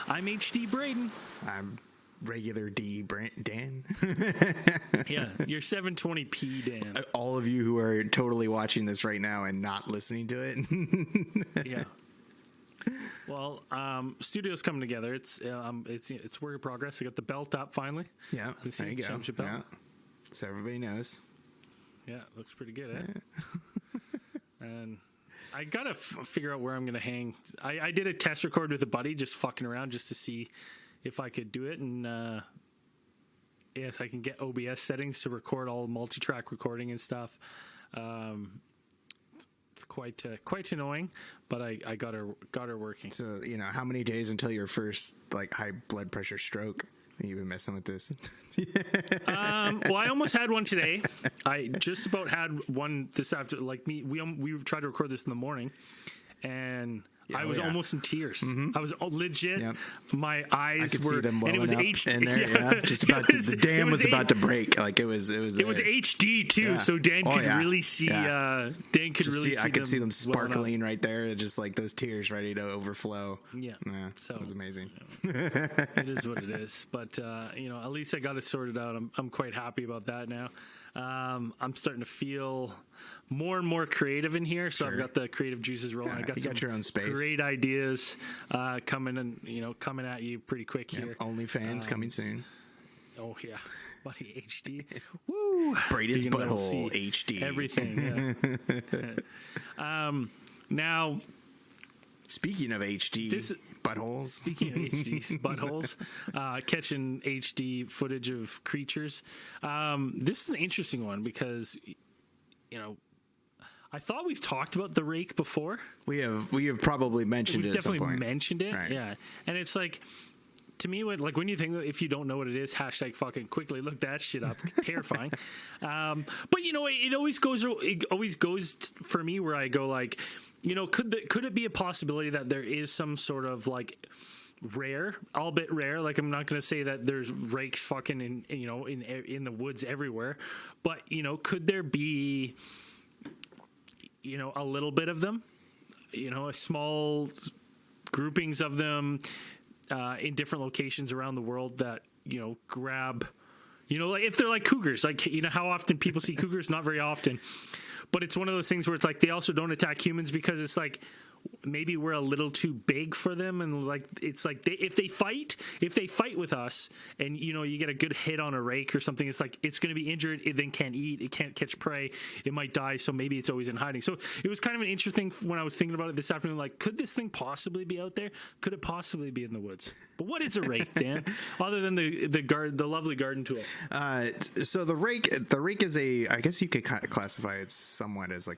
I'm HD Braden. I'm regular Dan. Yeah, you're 720p Dan. All of you who are totally watching this right now and not listening to it. Yeah. Well, studio's coming together. It's work in progress. I got the belt up finally. Yeah, there you go. Yeah. So everybody knows. Yeah, looks pretty good, eh? And I gotta figure out where I'm gonna hang. I did a test record with a buddy, just fucking around, just to see if I could do it. And yes, I can get OBS settings to record all multi-track recording and stuff. It's quite annoying, but I got her working. So how many days until your first high blood pressure stroke? You've been messing with this. Well, I almost had one today. I just about had one this after. We tried to record this in the morning, and I was almost in tears. Mm-hmm. I was legit. Yep. My eyes I could were, see them and it was HD. In there, yeah. Just about the dam was about to break. It was HD too, yeah. so Dan could really see. Yeah. Dan could really see. I could see them sparkling right there, just like those tears ready to overflow. Yeah, so it was amazing. It is what it is, but at least I got it sorted out. I'm quite happy about that now. I'm starting to feel more and more creative in here, so I've got the creative juices rolling. I got you got your own space. Great ideas coming at you pretty quick here. OnlyFans coming soon. Oh yeah, buddy, HD. Woo! Brady's butthole HD. Everything. Yeah. Now, speaking of HD. Buttholes. Speaking of HD buttholes, catching HD footage of creatures. This is an interesting one because, I thought we've talked about the Rake before. We have probably mentioned it at some point. Definitely mentioned it, right. Yeah. And it's like, to me, when you think, if you don't know what it is, hashtag fucking quickly look that shit up. Terrifying. But it always goes for me where I go like, could it be a possibility that there is some sort of rare, albeit rare? I'm not going to say that there's rakes fucking in the woods everywhere, but could there be a little bit of them, a small groupings of them in different locations around the world that grab, if they're like cougars, how often people see cougars? Not very often. But it's one of those things where it's they also don't attack humans because it's maybe we're a little too big for them, and if they fight with us, and you get a good hit on a rake or something, it's it's going to be injured. It then can't eat. It can't catch prey. It might die. So maybe it's always in hiding. So it was kind of an interesting when I was thinking about it this afternoon. Could this thing possibly be out there? Could it possibly be in the woods? But what is a rake, Dan? Other than the lovely garden tool. So the rake is I guess you could classify it somewhat as a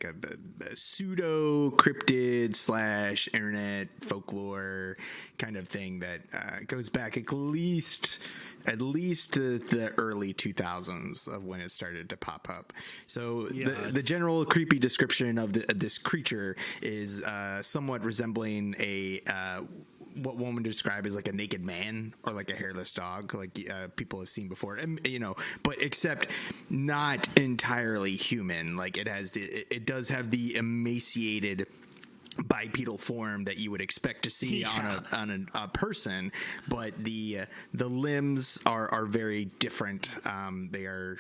pseudo cryptid / internet folklore kind of thing that goes back at least to the early 2000s of when it started to pop up. So the general creepy description of this creature is somewhat resembling what one would describe as a naked man or a hairless dog, people have seen before, but except not entirely human. It does have the emaciated bipedal form that you would expect to see on a person, but the limbs are very different. They are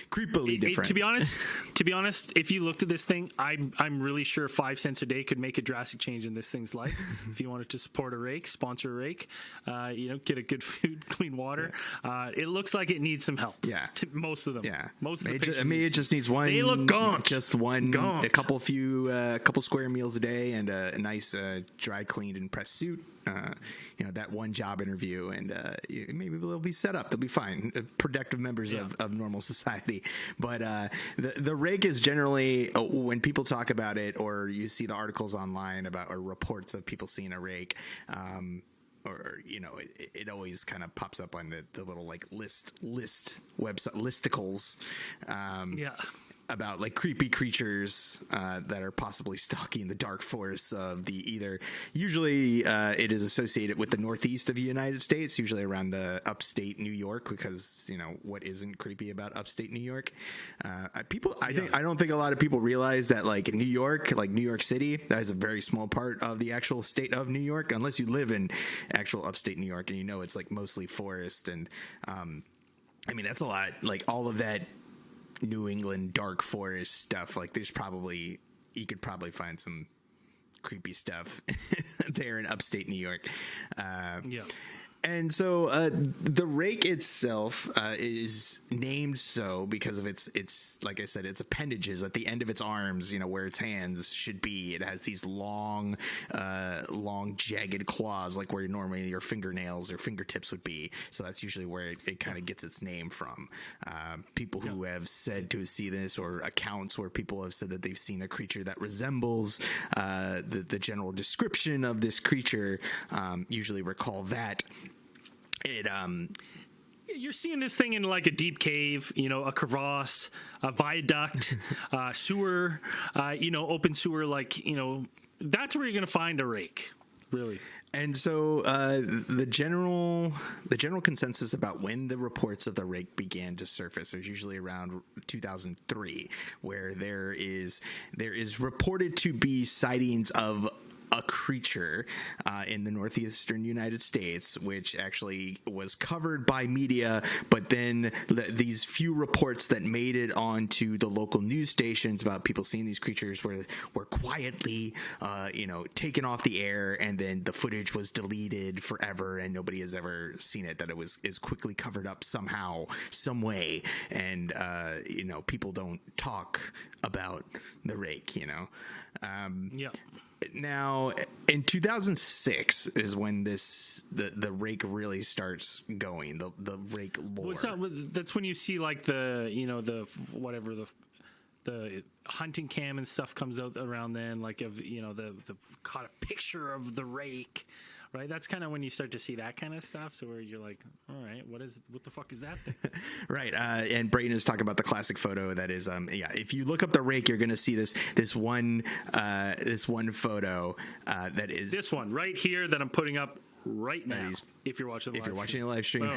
creepily different. To be honest, if you looked at this thing, I'm really sure 5 cents a day could make a drastic change in this thing's life. If you wanted to support a rake, sponsor a rake, get a good food, clean water. Yeah. It looks like it needs some help. Yeah, most of them. Yeah, most of the pictures. It just needs one. They look gaunt. Just one. Gaunt. A couple square meals a day and a nice dry cleaned and pressed suit, that one job interview, and maybe they'll be set up, they'll be fine, productive members of normal society. But the rake is generally, when people talk about it, or you see the articles online about or reports of people seeing a rake, or it always kind of pops up on the little list website listicles. about like creepy creatures that are possibly stalking the dark forests of usually it is associated with the northeast of the United States, usually around the upstate New York, because what isn't creepy about upstate New York? I don't think a lot of people realize that like New York City, that is a very small part of the actual state of New York, unless you live in actual upstate New York, and it's like mostly forest. And I mean, that's a lot, like all of that New England dark forest stuff. Like you could probably find some creepy stuff there in upstate New York. And so the rake itself is named so because of its like I said, its appendages at the end of its arms, where its hands should be. It has these long jagged claws, like where normally your fingernails or fingertips would be. So that's usually where it kind of gets its name from. People who have said to see this, or accounts where people have said that they've seen a creature that resembles the general description of this creature, usually recall that. You're seeing this thing in like a deep cave, a crevasse, a viaduct, sewer, open sewer, that's where you're going to find a rake, really. And so the general consensus about when the reports of the rake began to surface is usually around 2003, where there is reported to be sightings of a creature in the northeastern United States, which actually was covered by media, but then these few reports that made it onto the local news stations about people seeing these creatures were quietly taken off the air, and then the footage was deleted forever, and nobody has ever seen it. That it is quickly covered up somehow, some way, and people don't talk about the rake. Now, in 2006 is when the rake really starts going. The rake lore. That's when you see like the hunting cam and stuff comes out around then. Like the caught a picture of the rake. Right, that's kind of when you start to see that kind of stuff. So where you're like, all right, what the fuck is that thing? Right, and Brayden is talking about the classic photo that is, if you look up the rake, you're going to see this one photo that is this one right here that I'm putting up right now. If you're watching the live stream,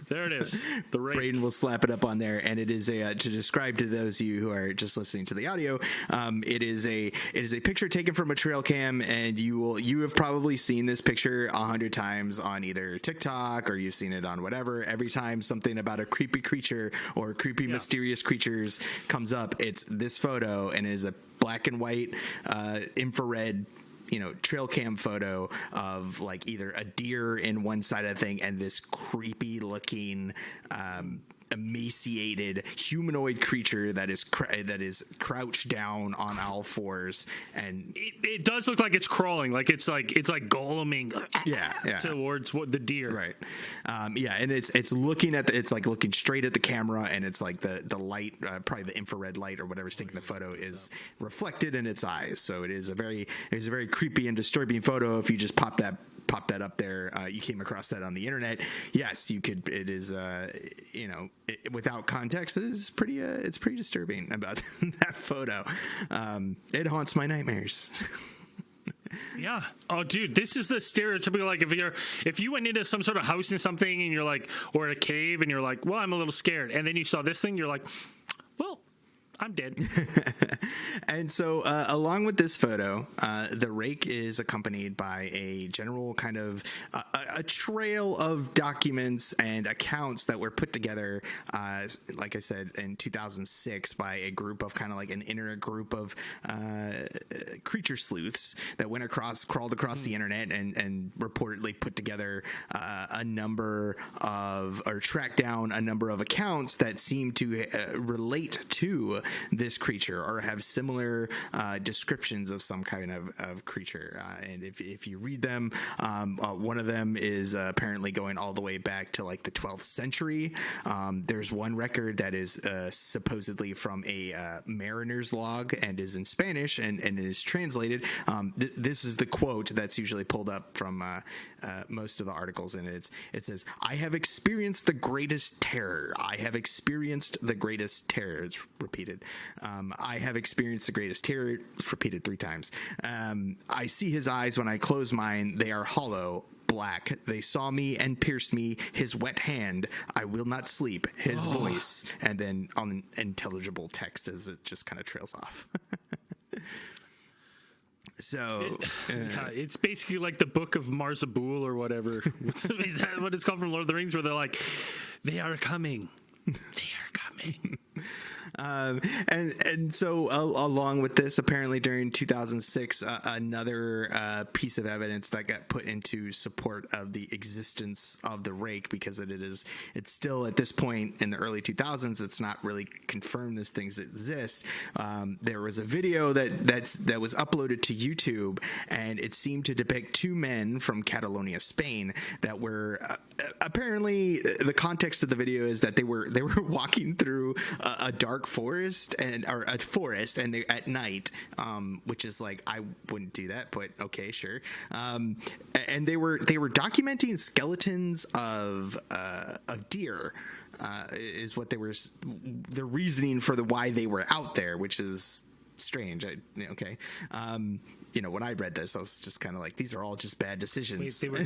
there it is. The rake. Braden will slap it up on there, and it is to describe to those of you who are just listening to the audio. It is a picture taken from a trail cam, and you have probably seen this picture 100 times on either TikTok or you've seen it on whatever. Every time something about a creepy creature or creepy mysterious creatures comes up, it's this photo, and it is a black and white infrared trail cam photo of like either a deer in one side of the thing and this creepy looking emaciated humanoid creature that is crouched down on all fours, and it does look like it's crawling, like it's like goleming towards the deer, right? And it's looking at it's like looking straight at the camera, and it's like the light, probably the infrared light or whatever's taking the photo is reflected in its eyes. So it is a very creepy and disturbing photo. If you just pop that up there, you came across that on the internet, yes, you could. It is without context, it's pretty disturbing about that photo. It haunts my nightmares. Yeah. Oh, dude, this is the stereotypical, like, if you went into some sort of house and something and you're like, or a cave and you're like, well, I'm a little scared, and then you saw this thing, you're like, well, I'm dead. And so along with this photo, the rake is accompanied by a general kind of a trail of documents and accounts that were put together, like I said, in 2006 by a group of kind of like an internet group of creature sleuths that crawled across the internet and reportedly put together tracked down a number of accounts that seem to relate to this creature or have similar descriptions of some kind of creature. And if you read them, one of them is apparently going all the way back to like the 12th century. There's one record that is supposedly from a mariner's log and is in Spanish and is translated. This is the quote that's usually pulled up from most of the articles, and it says, "I have experienced the greatest terror. I have experienced the greatest terror." It's repeated quoted. I have experienced the greatest terror. It's repeated 3 times. I see his eyes when I close mine. They are hollow. Black. They saw me and pierced me. His wet hand. I will not sleep. His voice. And then unintelligible text as it just kind of trails off. So yeah, it's basically like the Book of Marzabul or whatever. Is that what it's called from Lord of the Rings, where they're like, they are coming. They are coming. And so along with this, apparently during 2006, another piece of evidence that got put into support of the existence of the rake, because it's still at this point in the early 2000s, it's not really confirmed these things exist. There was a video that was uploaded to YouTube, and it seemed to depict 2 men from Catalonia, Spain, that were apparently, the context of the video is that they were walking through a dark forest and they at night, which is like, I wouldn't do that, but okay, sure. And they were documenting skeletons of deer. Is what their reasoning for why they were out there, which is strange. Okay. When I read this, I was just kind of like, these are all just bad decisions. Wait, they were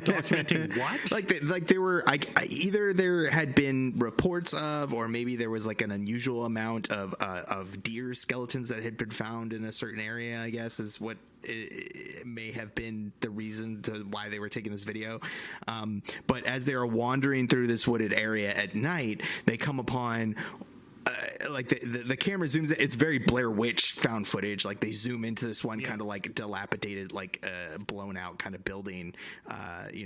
documenting what? Like they were, either there had been reports of, or maybe there was like an unusual amount of deer skeletons that had been found in a certain area, I guess, is what it may have been the reason to why they were taking this video. But as they are wandering through this wooded area at night, they come upon like the camera zooms in. It's very Blair Witch found footage. Like they zoom into this one kind of like dilapidated, like blown out kind of building,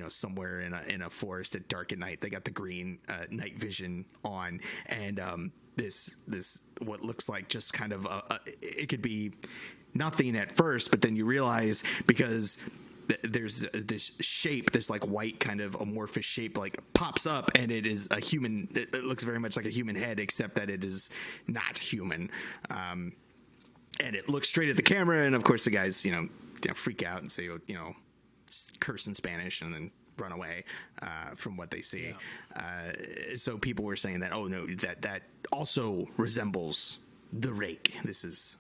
somewhere in a forest at dark at night. They got the green night vision on, and this what looks like just kind of it could be nothing at first, but then you realize, because there's this shape, this like white kind of amorphous shape, like pops up, and it is a human. It looks very much like a human head, except that it is not human. And it looks straight at the camera, and of course the guys, freak out and say, curse in Spanish, and then run away from what they see. Yeah. So people were saying that, oh no, that also resembles the rake. This is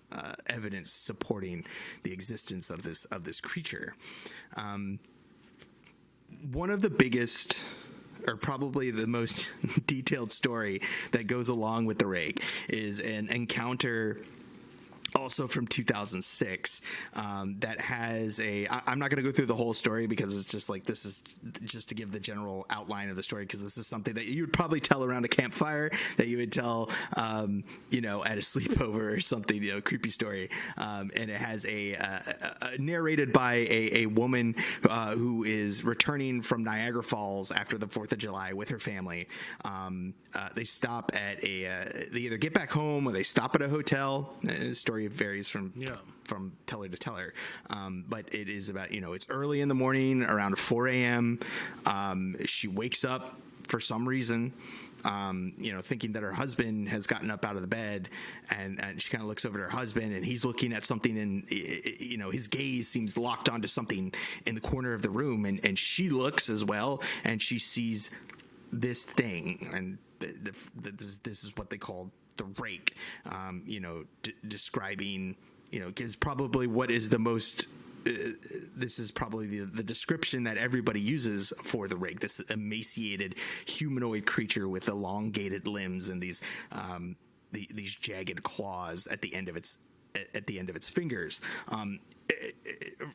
evidence supporting the existence of this creature. One of the biggest, or probably the most detailed story that goes along with the rake, is an encounter also from 2006 that has I'm not going to go through the whole story, because it's just like, this is just to give the general outline of the story, because this is something that you would probably tell around a campfire, that you would tell at a sleepover or something, creepy story. And it has narrated by a woman who is returning from Niagara Falls after the 4th of July with her family. They stop at they either get back home or they stop at a hotel. The story varies from teller to teller, but it is about, it's early in the morning, around 4 a.m. She wakes up for some reason, thinking that her husband has gotten up out of the bed, and she kind of looks over at her husband, and he's looking at something, and his gaze seems locked onto something in the corner of the room, and she looks as well, and she sees this thing, and this is what they call the rake, describing, gives probably what is the most, this is probably the description that everybody uses for the rake, this emaciated humanoid creature with elongated limbs and these jagged claws at the end of its fingers.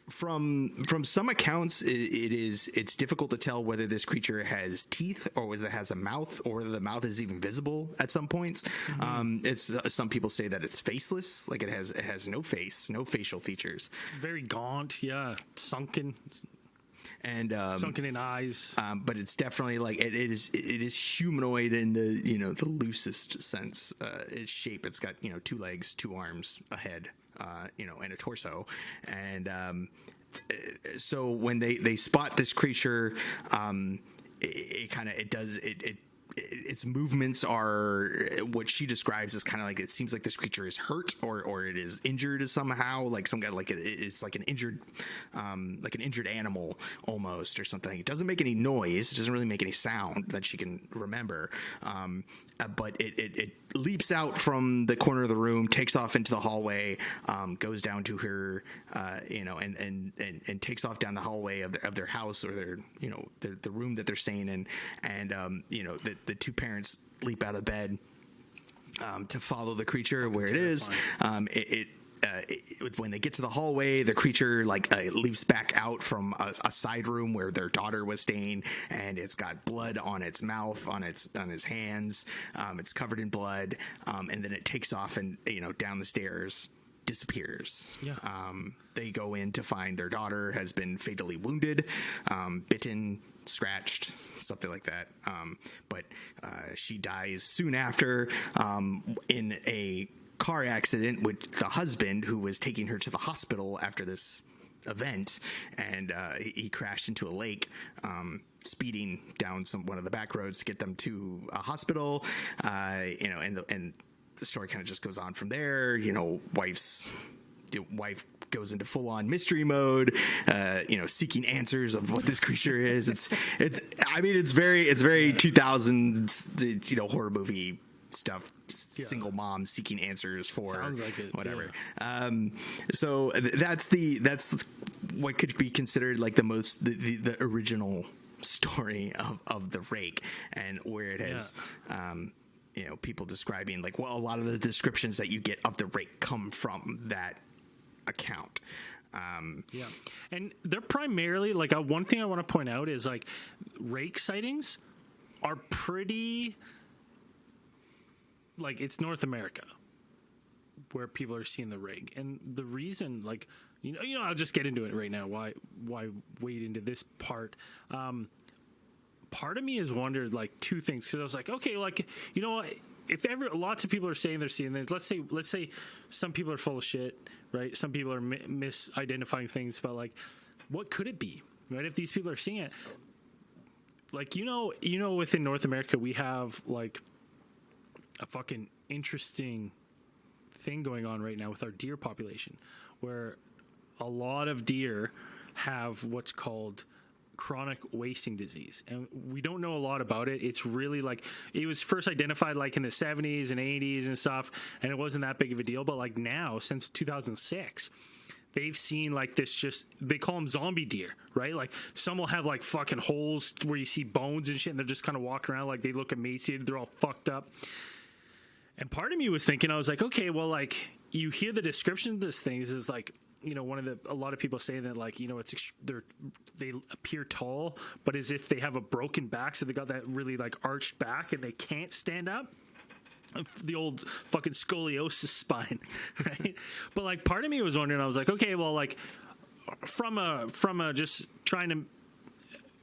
From some accounts, it's difficult to tell whether this creature has teeth, or whether it has a mouth, or whether the mouth is even visible at some points. Mm-hmm. Some people say that it's faceless, like it has no face, no facial features. Very gaunt, sunken. And sunken in eyes, but it's definitely like it is humanoid in the the loosest sense. Its shape, it's got 2 legs, 2 arms, a head, and a torso, and so when they spot this creature, its movements are what she describes as kind of like, it seems like this creature is hurt or it is injured somehow, like some guy, like it's like an injured animal almost, or something. It doesn't make any noise. It doesn't really make any sound that she can remember. But it leaps out from the corner of the room, takes off into the hallway, goes down to her, and takes off down the hallway of their house, or the room that they're staying in, and the two parents leap out of bed to follow the creature where it is. When they get to the hallway, the creature leaps back out from a side room where their daughter was staying, and it's got blood on its mouth, on its hands. It's covered in blood, and then it takes off and down the stairs, disappears. Yeah. They go in to find their daughter has been fatally wounded, bitten, scratched, something like that. But she dies soon after in a car accident with the husband, who was taking her to the hospital after this event, and he crashed into a lake, speeding down one of the back roads to get them to a hospital. And the story kind of just goes on from there. Wife goes into full-on mystery mode, seeking answers of what this creature is. It's very 2000s horror movie stuff. Single mom seeking answers for whatever. Yeah. So that's what could be considered the original story of the Rake, and where it has people describing a lot of the descriptions that you get of the Rake come from that account. And they're primarily one thing I want to point out is Rake sightings are pretty it's North America where people are seeing the Rake, and the reason I'll just get into it right now. Why wade into this part? Part of me has wondered two things, because I was okay, what, if lots of people are saying they're seeing this, let's say some people are full of shit, right? Some people are misidentifying things, but what could it be, right? If these people are seeing it, within North America, we have a fucking interesting thing going on right now with our deer population, where a lot of deer have what's called chronic wasting disease, and we don't know a lot about it. It's really it was first identified in the 70s and 80s and stuff, and it wasn't that big of a deal, but now since 2006 they've seen this, they call them zombie deer, right? Some will have fucking holes where you see bones and shit, and they're just kind of walking around they look emaciated, they're all fucked up. And part of me was thinking, I was okay, well, you hear the description of this thing is a lot of people say that they appear tall, but as if they have a broken back, so they got that really arched back and they can't stand up. The old fucking scoliosis spine, right? But part of me was wondering, I was okay, well, from a just trying to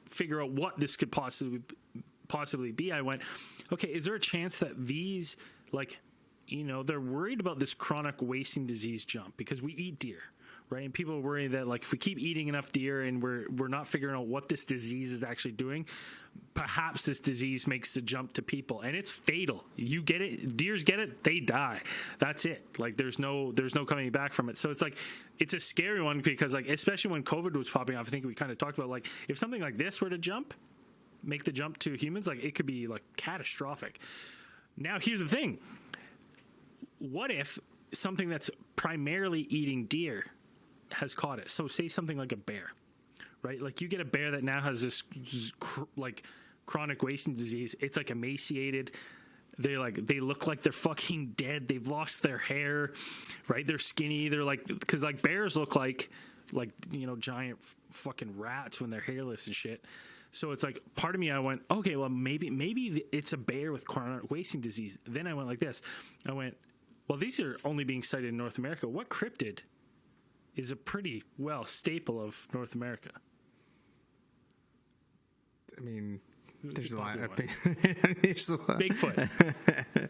figure out what this could possibly be, I went, okay, is there a chance that these they're worried about this chronic wasting disease jump because we eat deer, right? And people are worried that if we keep eating enough deer and we're not figuring out what this disease is actually doing, perhaps this disease makes the jump to people, and it's fatal. You get it, deers get it, they die. That's it. There's no coming back from it. So it's a scary one, because especially when COVID was popping off, I think we kind of talked about if something like this were to make the jump to humans, it could be catastrophic. Now, here's the thing. What if something that's primarily eating deer has caught it? So say something like a bear, right? You get a bear that now has this chronic wasting disease. It's emaciated. They look like they're fucking dead. They've lost their hair, right? They're skinny. They're because bears look like giant fucking rats when they're hairless and shit. So it's part of me, I went, okay, well, maybe it's a bear with chronic wasting disease. Then I went like this. I went, well, these are only being sighted in North America. What cryptid is a pretty staple of North America? I mean, there's a lot. Bigfoot.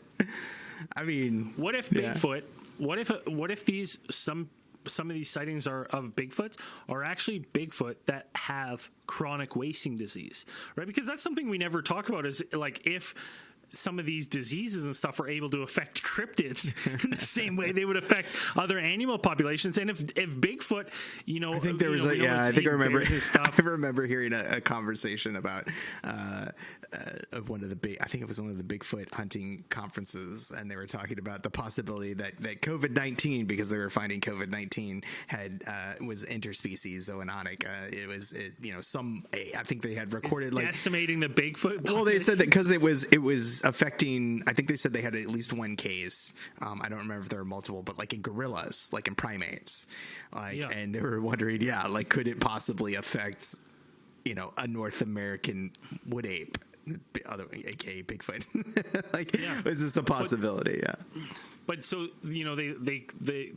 I mean, what if Bigfoot? What if some of these sightings are of Bigfoot are actually Bigfoot that have chronic wasting disease, right? Because that's something we never talk about, is if some of these diseases and stuff are able to affect cryptids in the same way they would affect other animal populations. And if Bigfoot, I think there was I think I remember I remember hearing a conversation about of one of the big, I think it was one of the Bigfoot hunting conferences, and they were talking about the possibility that COVID-19, because they were finding COVID-19 had was interspecies zoonotic. I think they had recorded decimating the Bigfoot population. Well, they said that because it was affecting, I think they said they had at least one case. I don't remember if there were multiple, but like in gorillas, like in primates, and they were wondering, could it possibly affect, a North American wood ape, aka Bigfoot? Is this a possibility? But so they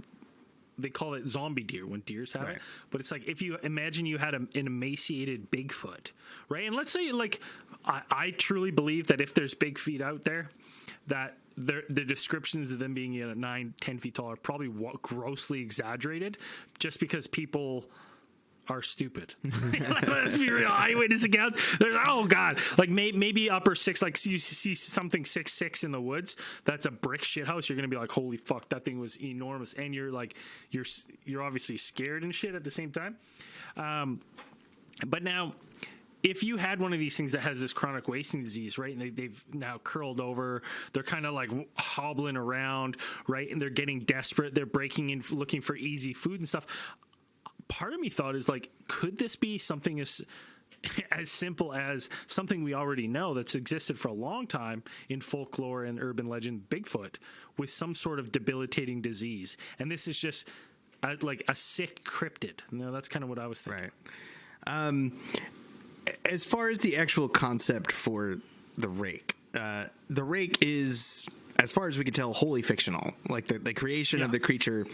call it zombie deer when deers have it. But it's like, if you imagine you had an emaciated Bigfoot, right? And let's say, I truly believe that if there's big feet out there, that the descriptions of them being 9-10 feet tall are probably grossly exaggerated, just because people are stupid. Let's be real. Eyewitness accounts. Oh god, maybe upper six. Like, you see something 6'6" in the woods. That's a brick shit house. You're gonna be like, holy fuck, that thing was enormous, and you're like, you're obviously scared and shit at the same time. But now, if you had one of these things that has this chronic wasting disease, right, and they've now curled over, they're kind of like hobbling around, right, and they're getting desperate, they're breaking in, looking for easy food and stuff. Part of me thought is could this be something as simple as something we already know that's existed for a long time in folklore and urban legend, Bigfoot, with some sort of debilitating disease, and this is just a sick cryptid. That's kind of what I was thinking. Right. As far as the actual concept for the Rake, the Rake is, as far as we can tell, wholly fictional. Like the creation of the creature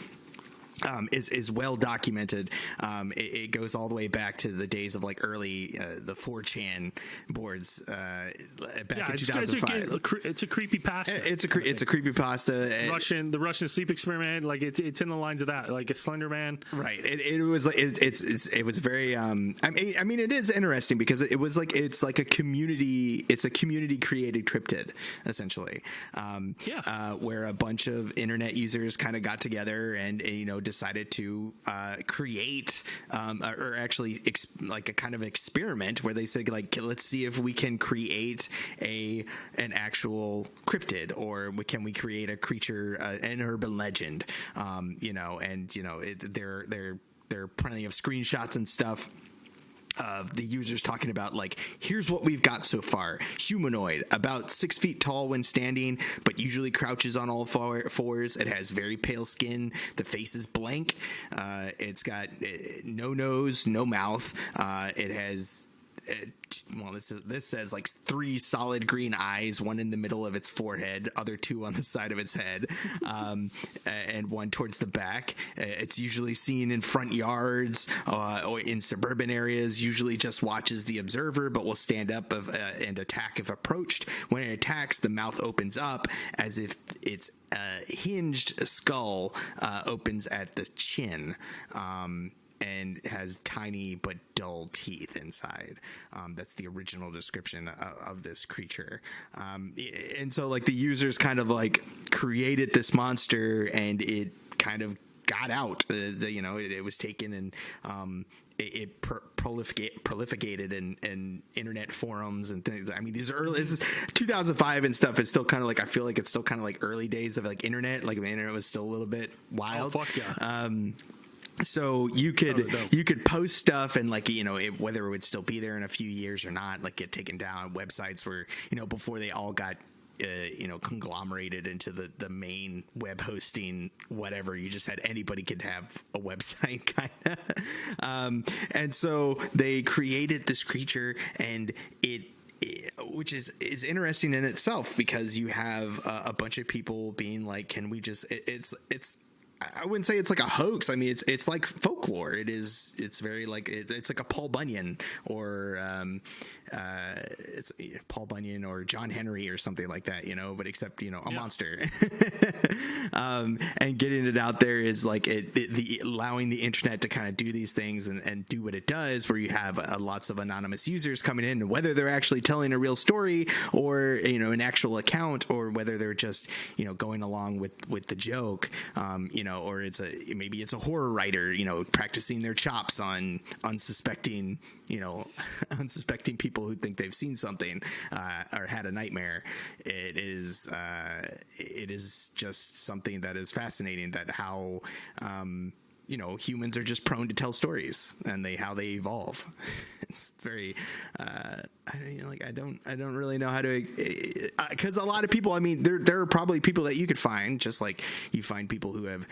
is well documented. It goes all the way back to the days of early the 4chan boards back in 2005. It's a creepypasta. It's a creepypasta. The Russian sleep experiment. It's in the lines of that, like a Slender Man. Right. It was it was very. I mean, it is interesting because it was it's like a community. It's a community created cryptid, essentially. Where a bunch of internet users kind of got together and decided to create or actually a kind of experiment where they said let's see if we can create an actual cryptid, or can we create a creature, an urban legend, there are plenty of screenshots and stuff of the users talking about here's what we've got so far. Humanoid, about 6 feet tall when standing, but usually crouches on all fours. It has very pale skin. The face is blank. It's got no nose, no mouth. It has this says 3 solid green eyes, one in the middle of its forehead, other 2 on the side of its head, and one towards the back. It's usually seen in front yards or in suburban areas, usually just watches the observer, but will stand up and attack if approached. When it attacks, the mouth opens up as if its hinged skull opens at the chin. And has tiny but dull teeth inside. That's the original description of this creature. And so the users kind of created this monster, and it kind of got out. It was taken and it prolificated in internet forums and things. I mean, these are early. This is 2005 and stuff. It's still kind of I feel like it's still kind of early days of internet. The internet was still a little bit wild. Oh, fuck yeah. So you could post stuff and whether it would still be there in a few years or not, get taken down. Websites were, before they all got conglomerated into the main web hosting, whatever. You just had anybody could have a website kind of. And so they created this creature, and which is interesting in itself, because you have a bunch of people being can we just, it's I wouldn't say it's like a hoax. I mean, it's like folklore. It's very like it's like a Paul Bunyan or it's Paul Bunyan or John Henry or something like that, but except a monster. And getting it out there is like allowing the internet to kind of do these things and do what it does, where you have lots of anonymous users coming in, and whether they're actually telling a real story or an actual account, or whether they're just going along with the joke, or maybe it's a horror writer practicing their chops on unsuspecting people who think they've seen something or had a nightmare. It is just something that is fascinating, that how humans are just prone to tell stories, and how they evolve. It's very I don't really know how to, because a lot of people, I mean, there are probably people that you could find, just like you find people who have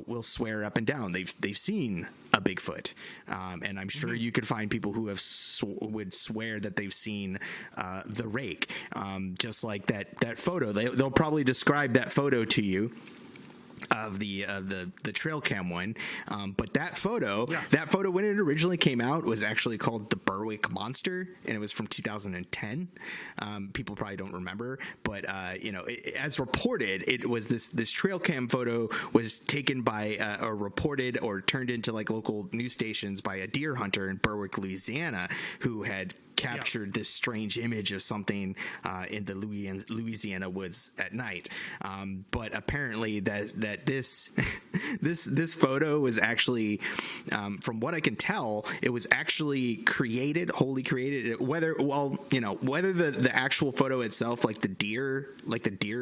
will swear up and down they've seen a Bigfoot, and I'm sure you could find people who have would swear that they've seen the Rake, just like that photo. They'll probably describe that photo to you of the trail cam one, but that photo when it originally came out was actually called the Berwick Monster, and it was from 2010. People probably don't remember, but as reported, it was this trail cam photo was taken by or reported or turned into like local news stations by a deer hunter in Berwick, Louisiana, who had captured this strange image of something in the Louisiana woods at night. But apparently that this photo was actually, from what I can tell, it was actually wholly created. Whether the actual photo itself, like the deer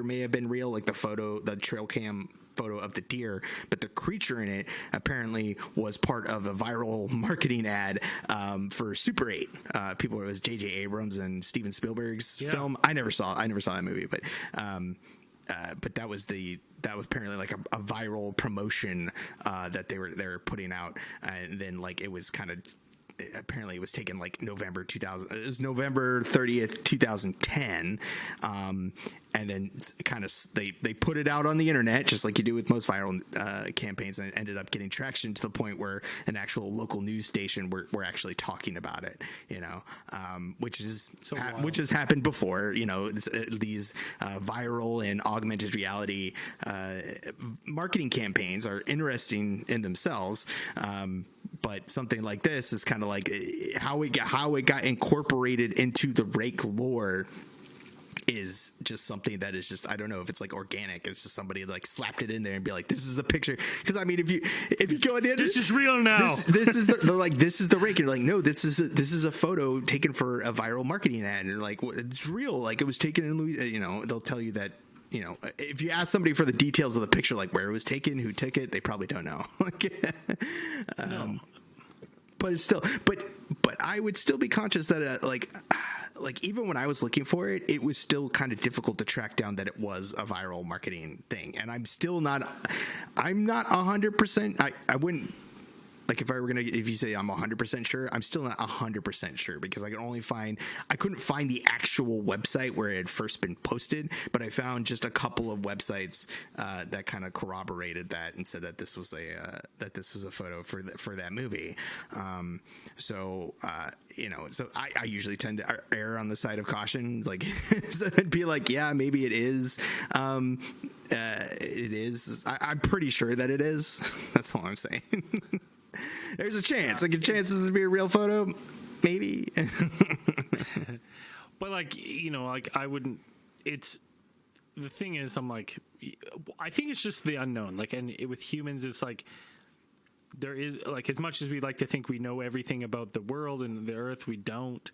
may have been real, like the trail cam photo of the deer, but the creature in it apparently was part of a viral marketing ad for Super 8. It was J.J. Abrams and Steven Spielberg's film. I never saw that movie, but that was apparently like a viral promotion that they were putting out, and then like it was kind of. Apparently it was taken like November 30th, 2010. And then kind of they put it out on the internet, just like you do with most viral campaigns, and it ended up getting traction to the point where an actual local news station were actually talking about it, which has happened before. These viral and augmented reality marketing campaigns are interesting in themselves. But something like this is kind of like how it got incorporated into the Rake lore is just something that is just, I don't know if it's like organic. It's just somebody like slapped it in there and be like, this is a picture. Because I mean, if you go in the this is real now. This is this is the Rake. And you're like, no, this is a photo taken for a viral marketing ad. And you're like, well, it's real. Like it was taken in Louisiana. They'll tell you that. If you ask somebody for the details of the picture, like where it was taken, who took it, they probably don't know. No. But it's still, but I would still be conscious that like even when I was looking for it, it was still kind of difficult to track down that it was a viral marketing thing. And I'm not 100%. I wouldn't. Like if you say I'm 100% sure, I'm still not 100% sure, because I couldn't find the actual website where it had first been posted, but I found just a couple of websites that kind of corroborated that and said that this was a photo for that movie. So I usually tend to err on the side of caution, like so it'd be like, yeah, maybe it is. It is. I'm pretty sure that it is. That's all I'm saying. There's a chance. Like a chance this is be a real photo, maybe. But like I wouldn't. It's the thing is, I'm like, I think it's just the unknown. Like, and with humans, it's like there is like, as much as we like to think we know everything about the world and the earth, we don't.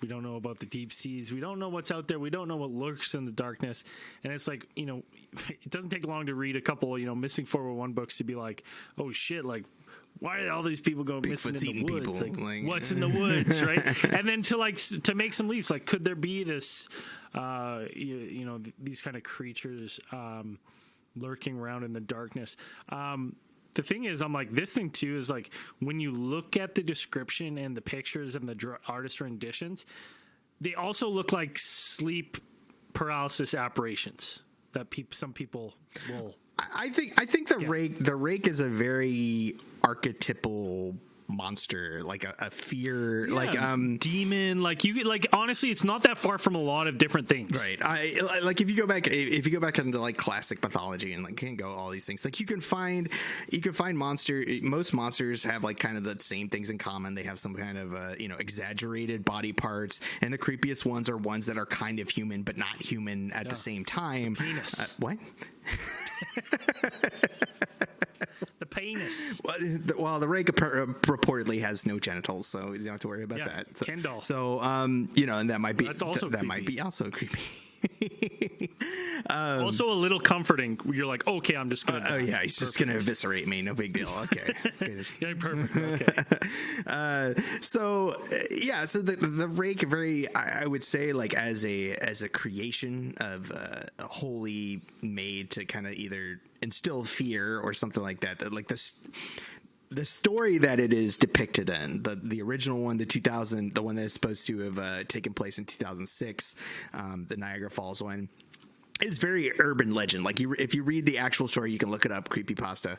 We don't know about the deep seas. We don't know what's out there. We don't know what lurks in the darkness. And it's like, it doesn't take long to read a couple, missing 411 books to be like, oh shit, like, why did all these people go missing in the woods? Like, what's in the woods, right? And then to make some leaps, like, could there be this, these kind of creatures lurking around in the darkness? The thing is, I'm like, this thing too is like, when you look at the description and the pictures and the artist renditions, they also look like sleep paralysis apparitions that some people will I think the Rake is a very archetypal monster, like a fear, like demon, like honestly it's not that far from a lot of different things, right? Like if you go back into like classic mythology and like can go all these things, like you can find most monsters have like kind of the same things in common. They have some kind of exaggerated body parts, and the creepiest ones are ones that are kind of human but not human at the same time. Penis. What? The penis. Well, the Rake purportedly has no genitals, so you don't have to worry about that. So, Ken doll. So, and that might be might be also creepy. Also a little comforting. You're like, okay, I'm just gonna. Oh yeah, he's just gonna eviscerate me. No big deal. Okay. Yeah, perfect. Okay. So the Rake, very, I would say, like as a creation of wholly made to kind of either instill fear or something like that. That like the story that it is depicted in, the original one, the one that's supposed to have taken place in 2006, the Niagara Falls one, is very urban legend. Like if you read the actual story, you can look it up, creepypasta.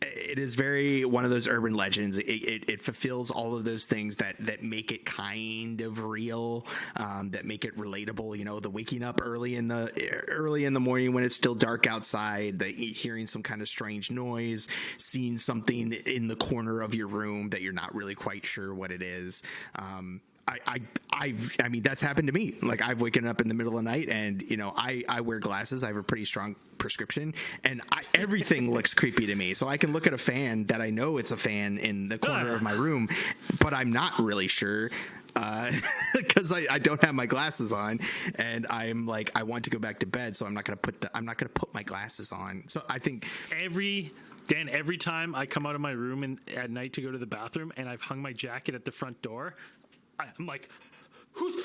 It is very one of those urban legends. It fulfills all of those things that make it kind of real, that make it relatable. The waking up early in the morning when it's still dark outside, hearing some kind of strange noise, seeing something in the corner of your room that you're not really quite sure what it is. I mean, that's happened to me. Like I've waken up in the middle of the night and, I wear glasses. I have a pretty strong prescription and everything looks creepy to me. So I can look at a fan that I know it's a fan in the corner of my room, but I'm not really sure. Because I don't have my glasses on, and I'm like, I want to go back to bed, so I'm not gonna put my glasses on. So I think every time I come out of my room at night to go to the bathroom, and I've hung my jacket at the front door, I'm like, who's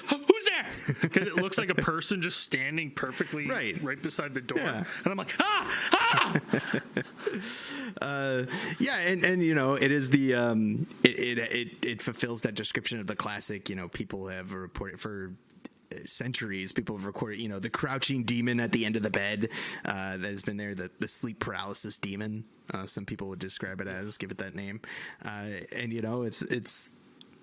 there? Because it looks like a person just standing perfectly right beside the door, and I'm like, and it is the it fulfills that description of the classic. People have reported for centuries. People have recorded, the crouching demon at the end of the bed that has been there. The sleep paralysis demon. Some people would describe it as, give it that name, and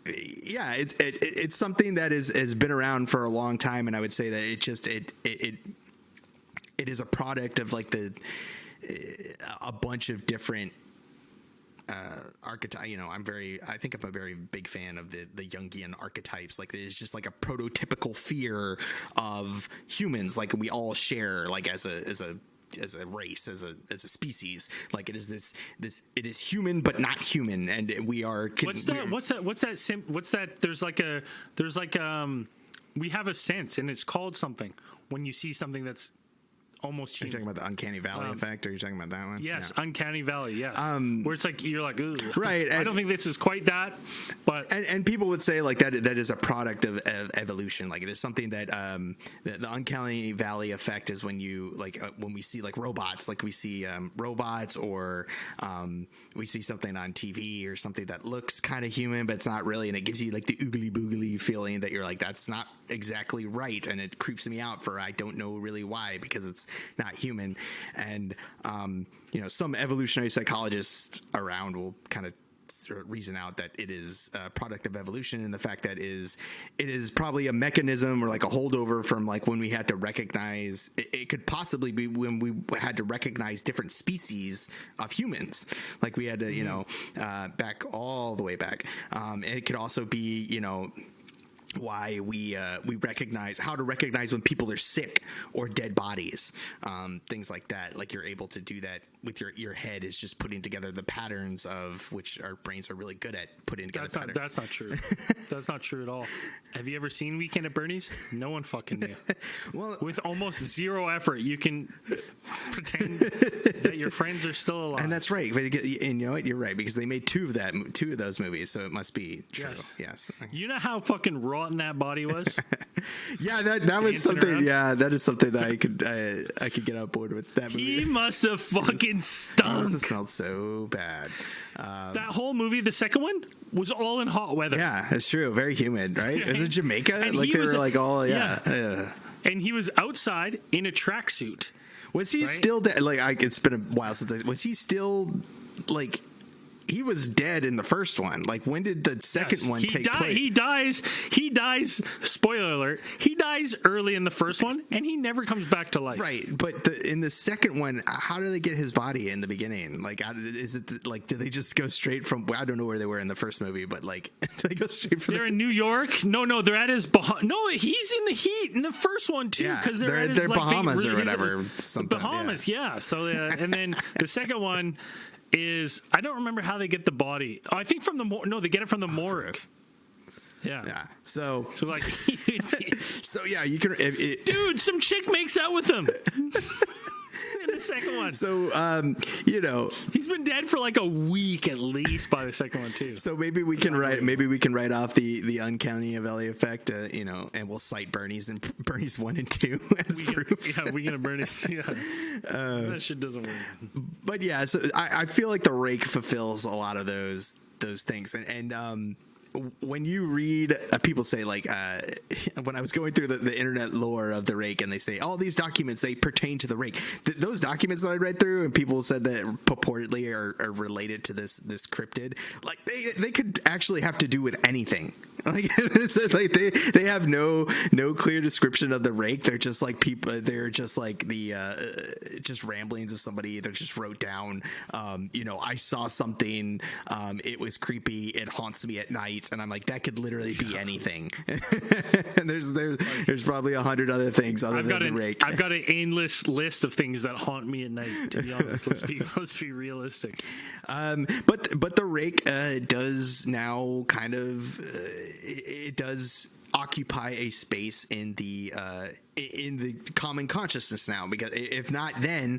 it's something that has been around for a long time, and I would say that it is a product of like a bunch of different archetypes. I think I'm a very big fan of the Jungian archetypes. Like it's just like a prototypical fear of humans, like we all share, like as a race, as a species. Like it is this it is human but not human, and we are what's that we have a sense, and it's called something when you see something that's almost human. Are you talking about the uncanny valley effect, or are you talking about that one? Yes, yeah. Uncanny valley, yes. Where it's like you're like, ugh. Right. I don't think this is quite that, but and people would say like that is a product of evolution. Like it is something that the uncanny valley effect is when you when we see like robots, like we see robots, or we see something on TV or something that looks kind of human but it's not really, and it gives you like the oogly boogly feeling that you're like, that's not exactly right, and it creeps me out for I don't know really why, because it's not human. And some evolutionary psychologists around will kind of reason out that it is a product of evolution, and the fact that it is probably a mechanism or like a holdover from like when we had to recognize, it could possibly be when we had to recognize different species of humans, like we had to back all the way back, and it could also be why we recognize how to recognize when people are sick or dead bodies, things like that. Like you're able to do that with your head, is just putting together the patterns of which our brains are really good at putting together. That's not true. That's not true at all. Have you ever seen Weekend at Bernie's? No one fucking knew. Well, with almost zero effort, you can pretend that your friends are still alive. And that's right. And you know what? You're right, because they made two of those movies, so it must be true. Yes. You know how fucking rotten that body was? Yeah, that was something. Around? Yeah, that is something that I could get on board with. That movie. He must have fucking stunk. It smelled so bad. That whole movie, the second one, was all in hot weather. Yeah, it's true. Very humid, right? Is it Jamaica? Like they were like all, yeah. And he was outside in a tracksuit. Was he still dead? Like, it's been a while since was he still like? He was dead in the first one. Like, when did the second one take place? He dies. Spoiler alert. He dies early in the first one, and he never comes back to life. Right, but in the second one, how do they get his body in the beginning? Like, is it like, do they just go straight from? I don't know where they were in the first movie, but like, do they go straight from? They're in New York. No, they're at his. No, he's in the heat in the first one too, because they're at his, Bahamas or whatever. Bahamas, yeah. So, and then the second one is, I don't remember how they get the body. I think from they get it from the morgue. Yeah. So like, so yeah, you can. Dude, some chick makes out with him in the second one. So he's been dead for like a week at least by the second one too. So maybe we can write off the uncanny valley effect, and we'll cite Bernie's 1 and 2 as proof. We get a Bernie's. Yeah, that shit doesn't work. But yeah, so I feel like the Rake fulfills a lot of those things, and when you read people say, like, when I was going through the internet lore of the Rake, and they say all these documents, they pertain to the Rake, those documents that I read through, and people said that purportedly are related to this cryptid, like they could actually have to do with anything. Like, like they have no clear description of the Rake. They're just like people. They're just like the just ramblings of somebody that just wrote down. I saw something. It was creepy. It haunts me at night, and I'm like, that could literally be anything. And there's probably 100 other things other than the Rake. I've got an endless list of things that haunt me at night. To be honest, let's be realistic. But the Rake does now kind of. It does occupy a space in the common consciousness now, because if not then,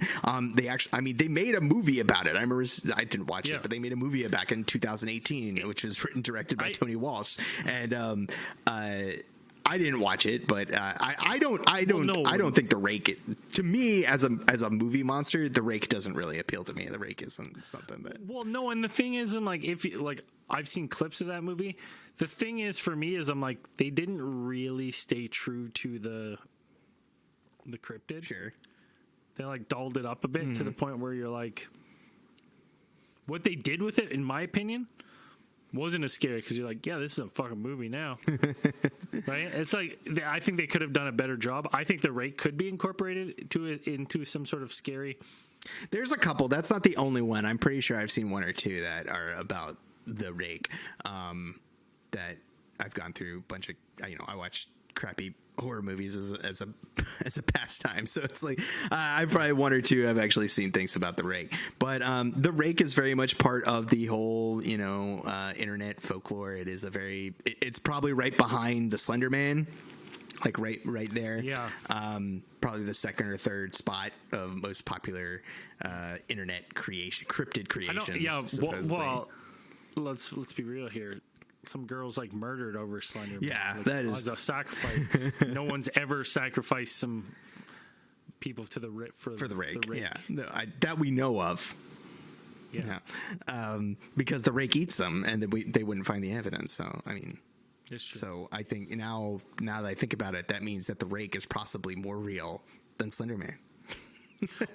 they made a movie about it. I remember, I didn't watch it, but they made a movie back in 2018, which was written directed by Tony Walsh, and I didn't watch it, but I don't think the Rake, to me as a movie monster, the Rake doesn't really appeal to me. The Rake isn't something that. Well, no, and the thing is, I'm like, I've seen clips of that movie. The thing is, for me, is I'm like, they didn't really stay true to the cryptid. Sure. They like dolled it up a bit to the point where you're like, what they did with it, in my opinion, wasn't as scary, because you're like, yeah, this is a fucking movie now. Right? It's like, I think they could have done a better job. I think the Rake could be incorporated into some sort of scary. There's a couple. That's not the only one. I'm pretty sure I've seen one or two that are about the Rake. That I've gone through a bunch of, I watch crappy horror movies as a pastime, so it's like I've probably one or two I've actually seen things about the Rake, but the Rake is very much part of the whole internet folklore. It is it's probably right behind the Slender Man, like right there. Yeah. Probably the second or third spot of most popular internet cryptid creations. Well, let's be real here. Some girls like murdered over Slender Man. Yeah, like, that is a sacrifice. No one's ever sacrificed some people to the for the Rake. Yeah, no, that we know of. Yeah. Because the Rake eats them, and they wouldn't find the evidence. So I mean, it's true. So I think now that I think about it, that means that the Rake is possibly more real than Slender Man.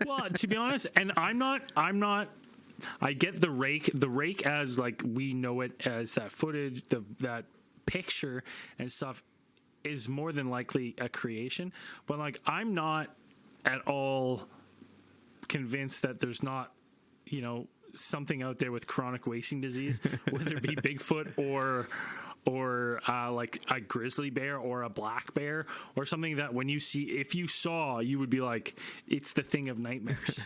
Well, to be honest, and I'm not. I get the Rake as like we know it as that footage, that picture and stuff is more than likely a creation. But like, I'm not at all convinced that there's not, something out there with chronic wasting disease, whether it be Bigfoot or like a grizzly bear or a black bear or something that if you saw, you would be like, it's the thing of nightmares.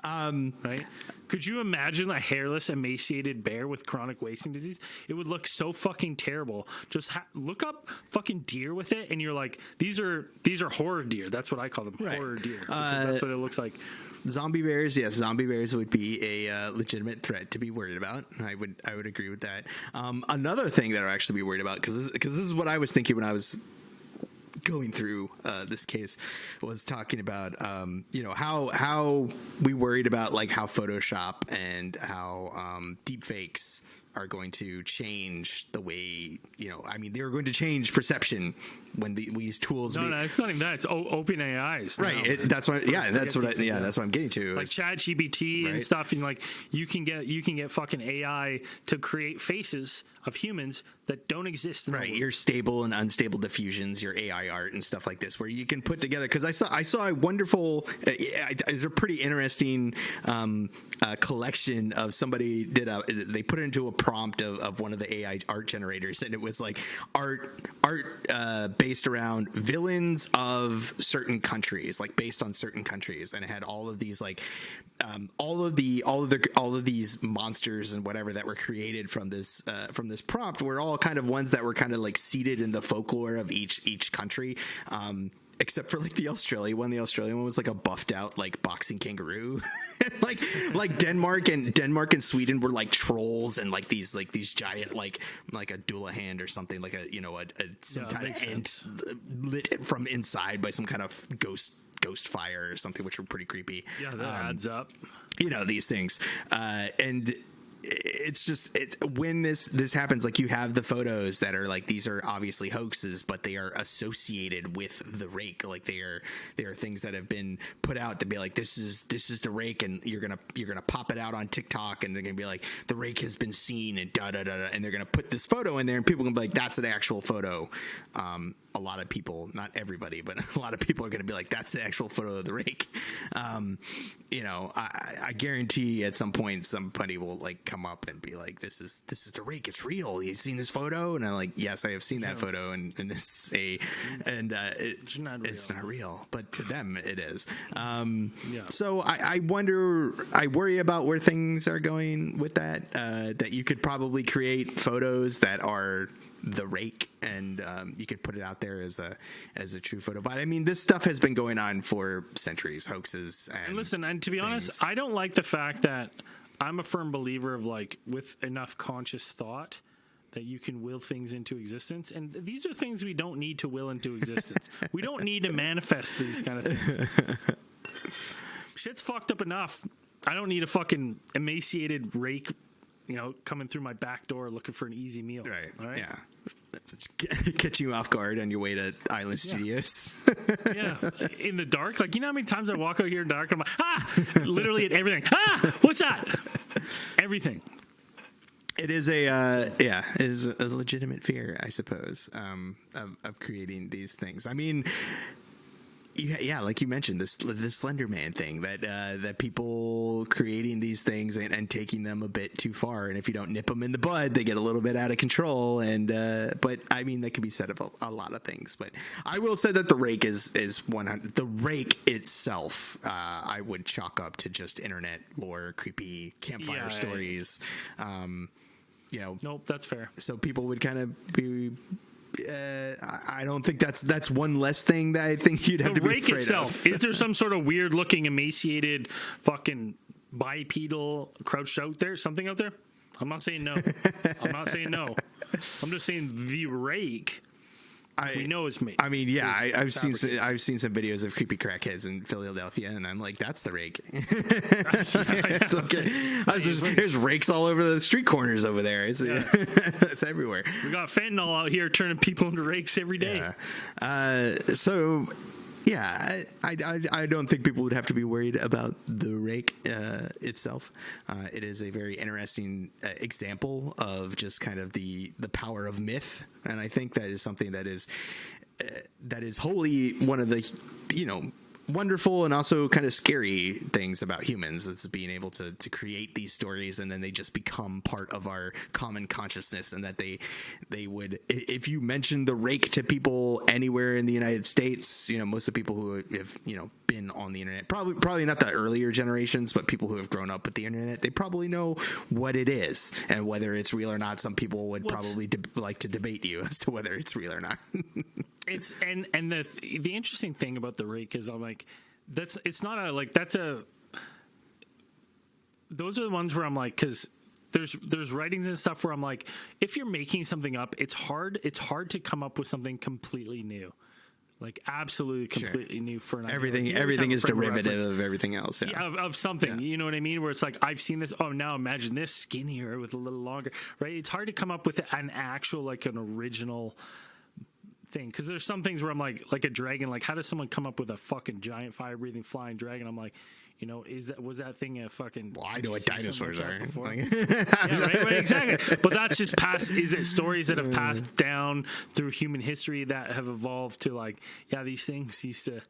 Right? Could you imagine a hairless, emaciated bear with chronic wasting disease? It would look so fucking terrible. Just look up fucking deer with it, and you're like, these are horror deer. That's what I call them, right. Horror deer. That's what it looks like. Zombie bears, yes, zombie bears would be a legitimate threat to be worried about. I would agree with that. Another thing that I'd actually be worried about, because this is what I was thinking when I was going through this case, was talking about how we worried about like how Photoshop and how deep fakes are going to change the way, I mean, they're going to change perception when these tools. No, it's not even that. It's open AIs. Right. No. That's what. Yeah. That's what. That's what I'm getting to. Like ChatGPT and stuff, and like you can get fucking AI to create faces of humans that don't exist. In right. Your stable and unstable diffusions, your AI art and stuff like this, where you can put together. Because I saw a wonderful. It's a pretty interesting collection of somebody they put it into a prompt of one of the AI art generators, and it was like art based around villains of certain countries, like based on certain countries, and it had all of these like all of these monsters and whatever that were created from this prompt were all kind of ones that were kind of like seated in the folklore of each country. Except for like the Australian one. The Australian one was like a buffed out like boxing kangaroo. like Denmark and Sweden were like trolls and like these giant like a Dullahan or something, like some kind of ant lit from inside by some kind of ghost fire or something, which were pretty creepy. Yeah, that adds up. These things. And it's just when this happens, like you have the photos that are like, these are obviously hoaxes, but they are associated with the Rake. Like they are things that have been put out to be like, this is the Rake, and you're gonna pop it out on TikTok, and they're gonna be like, the Rake has been seen, and and they're gonna put this photo in there, and people are gonna be like, that's an actual photo. A lot of people, not everybody, but a lot of people are going to be like, that's the actual photo of the Rake. I guarantee at some point somebody will like come up and be like, this is the Rake. It's real. You've seen this photo? And I'm like, yes, I have seen that photo. And this it's not real, but to them it is. So I worry about where things are going with that, that you could probably create photos that are the Rake, and you could put it out there as a true photo. But I mean, this stuff has been going on for centuries, hoaxes. And listen, and to be honest, I don't like the fact that I'm a firm believer of like, with enough conscious thought, that you can will things into existence. And these are things we don't need to will into existence. We don't need to manifest these kind of things. Shit's fucked up enough. I don't need a fucking emaciated Rake, coming through my back door looking for an easy meal. Right. Yeah. Catch you off guard on your way to Island Studios. Yeah. In the dark. Like, how many times I walk out here in the dark and I'm like, literally at everything. What's that? Everything. It is it is a legitimate fear, I suppose, of creating these things. I mean, yeah, like you mentioned, the Slender Man thing, that people creating these things and taking them a bit too far, and if you don't nip them in the bud, they get a little bit out of control. And but I mean, that could be said of a lot of things. But I will say that the Rake is 100. The Rake itself, I would chalk up to just internet lore, creepy campfire stories. Nope, that's fair. So people would kind of be. I don't think that's one less thing that I think you'd have to be afraid itself. Is there some sort of weird looking, emaciated, fucking bipedal crouched out there? Something out there? I'm not saying no. I'm just saying the Rake. We know it's me. I mean, yeah, I've seen some videos of creepy crackheads in Philadelphia, and I'm like, that's the Rake. There's rakes all over the street corners over there. It's everywhere. We got fentanyl out here turning people into rakes every day. Yeah. Yeah, I don't think people would have to be worried about the Rake itself. It is a very interesting example of just kind of the power of myth, and I think that is something that is wholly one of the wonderful and also kind of scary things about humans, is being able to create these stories, and then they just become part of our common consciousness, and that they would, if you mention the Rake to people anywhere in the United States, most of the people who have been on the internet, probably not the earlier generations, but people who have grown up with the internet, they probably know what it is, and whether it's real or not. Some people would probably like to debate you as to whether it's real or not. It's and the interesting thing about the Rake is, I'm like, those are the ones where I'm like, because there's writings and stuff where I'm like, if you're making something up, it's hard to come up with something completely new. like absolutely completely new for an idea. Everything Like, you always everything have a is frame of derivative reference. of everything else. Yeah, of something, you know what I mean? Where it's like, I've seen this. Oh, now imagine this skinnier with a little longer, right? It's hard to come up with an actual, like an original thing. Because there's some things where I'm like a dragon, like how does someone come up with a fucking giant fire breathing flying dragon? I'm like, you know, was that thing a fucking? Well, I know what dinosaurs are. Yeah, right, exactly. But that's just past. Is it stories that have passed down through human history that have evolved to like, yeah, these things used to.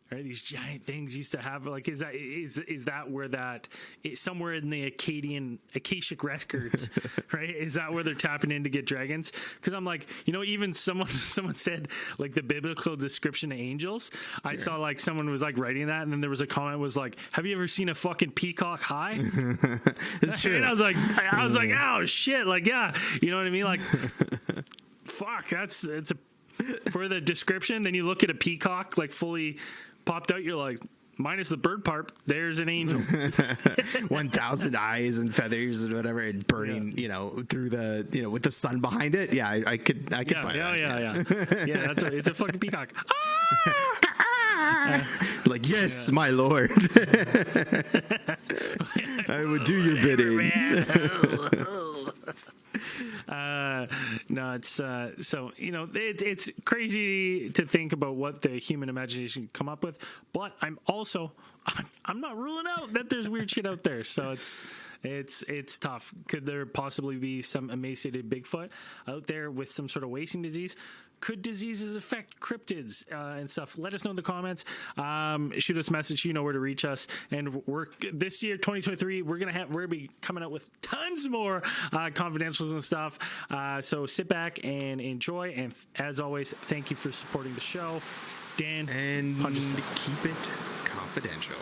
Right, these giant things used to have like is that where that it's somewhere in the Akashic records, right? Is that where they're tapping in to get dragons? Because I'm like, you know, even someone said like the biblical description of angels. Sure. I saw like someone was like writing that, and then there was a comment was like, "Have you ever seen a fucking peacock high?" It's true. And I was like, oh shit, like yeah, you know what I mean? Like, fuck, it's a for the description. Then you look at a peacock like fully popped out, you're like, minus the bird part, there's an angel. 1,000 eyes and feathers and whatever, and burning, you know, through the, you know, with the sun behind it. Yeah, I could buy that. Yeah, it's a fucking peacock. Like, yes, my lord. I would do your bidding. No, it's so you know it's crazy to think about what the human imagination can come up with, but I'm not ruling out that there's weird shit out there. So it's tough. Could there possibly be some emaciated Bigfoot out there with some sort of wasting disease? Could diseases affect cryptids and stuff? Let us know in the comments. Shoot us a message. You know where to reach us. And we're this year, 2023. We're gonna be coming out with tons more confidentials and stuff. So sit back and enjoy. And as always, thank you for supporting the show, Dan. And keep it confidential.